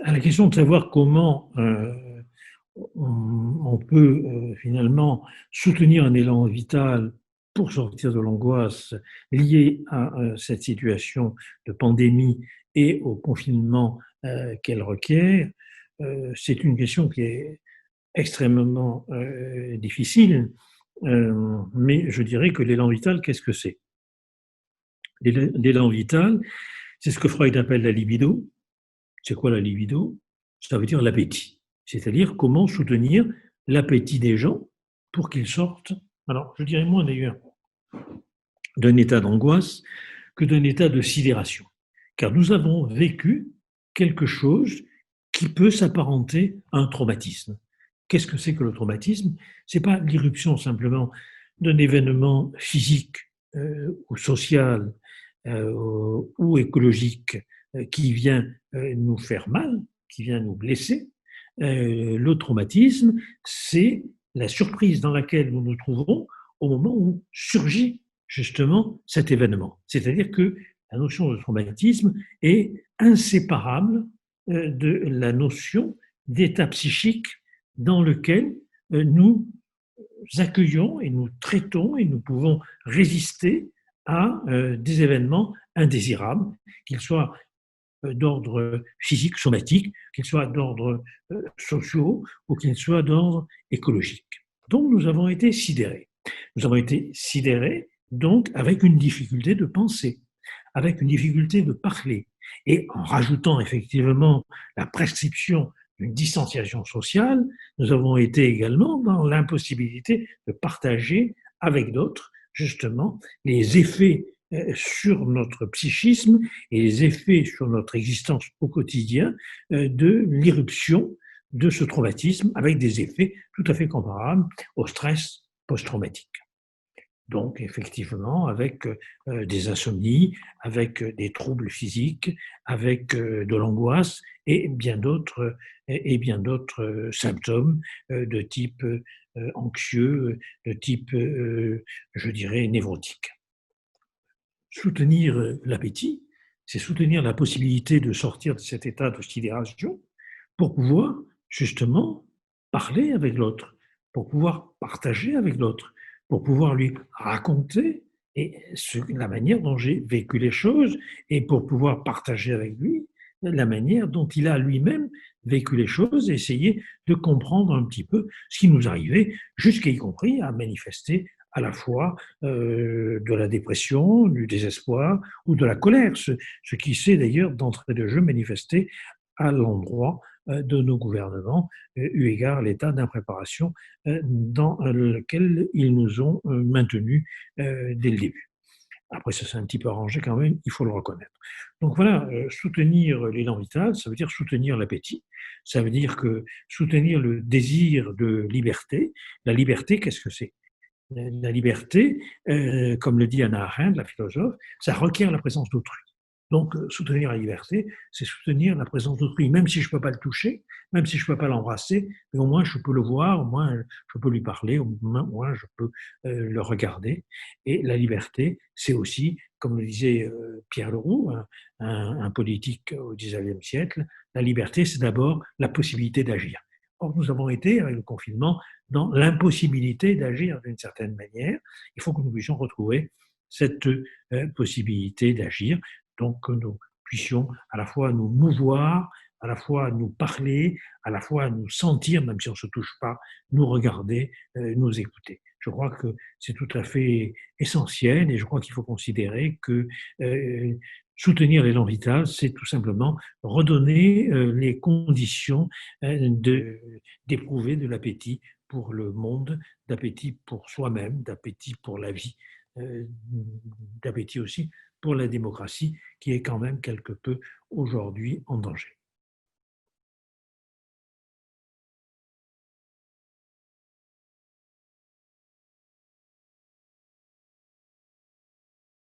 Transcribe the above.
À la question de savoir comment on peut finalement soutenir un élan vital pour sortir de l'angoisse liée à cette situation de pandémie et au confinement qu'elle requiert, c'est une question qui est extrêmement difficile, mais je dirais que l'élan vital, qu'est-ce que c'est? L'élan vital, c'est ce que Freud appelle la libido. C'est quoi la libido? Ça veut dire l'appétit. C'est-à-dire comment soutenir l'appétit des gens pour qu'ils sortent, alors je dirais moins d'ailleurs, d'un état d'angoisse que d'un état de sidération. Car nous avons vécu quelque chose qui peut s'apparenter à un traumatisme. Qu'est-ce que c'est que le traumatisme? Ce n'est pas l'irruption simplement d'un événement physique ou social ou écologique qui vient nous faire mal, qui vient nous blesser. Le traumatisme, c'est la surprise dans laquelle nous nous trouvons au moment où surgit justement cet événement. C'est-à-dire que la notion de traumatisme est inséparable de la notion d'état psychique dans lequel nous accueillons et nous traitons et nous pouvons résister à des événements indésirables, qu'ils soient d'ordre physique, somatique, qu'ils soient d'ordre sociaux ou qu'ils soient d'ordre écologique. Donc nous avons été sidérés. Nous avons été sidérés donc avec une difficulté de penser, avec une difficulté de parler, et en rajoutant effectivement la prescription d'une distanciation sociale, nous avons été également dans l'impossibilité de partager avec d'autres justement les effets sur notre psychisme et les effets sur notre existence au quotidien de l'irruption de ce traumatisme avec des effets tout à fait comparables au stress post-traumatique. Donc, effectivement, avec des insomnies, avec des troubles physiques, avec de l'angoisse et bien d'autres symptômes de type anxieux, de type, je dirais, névrotique. Soutenir l'appétit, c'est soutenir la possibilité de sortir de cet état de sidération pour pouvoir justement parler avec l'autre, pour pouvoir partager avec l'autre, pour pouvoir lui raconter la manière dont j'ai vécu les choses et pour pouvoir partager avec lui la manière dont il a lui-même vécu les choses et essayer de comprendre un petit peu ce qui nous arrivait, jusqu'à y compris à manifester à la fois de la dépression, du désespoir ou de la colère, ce qui s'est d'ailleurs d'entrée de jeu manifesté à l'endroit de nos gouvernements, eu égard à l'état d'impréparation dans lequel ils nous ont maintenus dès le début. Après, ça s'est un petit peu arrangé quand même, il faut le reconnaître. Donc voilà, soutenir l'élan vital, ça veut dire soutenir l'appétit, ça veut dire que soutenir le désir de liberté. La liberté, qu'est-ce que c'est? La liberté, comme le dit Hannah Arendt, la philosophe, ça requiert la présence d'autrui. Donc, soutenir la liberté, c'est soutenir la présence d'autrui, même si je ne peux pas le toucher, même si je ne peux pas l'embrasser, mais au moins je peux le voir, au moins je peux lui parler, au moins je peux le regarder. Et la liberté, c'est aussi, comme le disait Pierre Leroux, un politique au XIXe siècle, la liberté, c'est d'abord la possibilité d'agir. Or, nous avons été, avec le confinement, dans l'impossibilité d'agir d'une certaine manière. Il faut que nous puissions retrouver cette possibilité d'agir, donc que nous puissions à la fois nous mouvoir, à la fois nous parler, à la fois nous sentir, même si on ne se touche pas, nous regarder, nous écouter. Je crois que c'est tout à fait essentiel et je crois qu'il faut considérer que soutenir l'élan vital, c'est tout simplement redonner les conditions d'éprouver de l'appétit pour le monde, d'appétit pour soi-même, d'appétit pour la vie, d'appétit aussi pour la démocratie, qui est quand même quelque peu aujourd'hui en danger.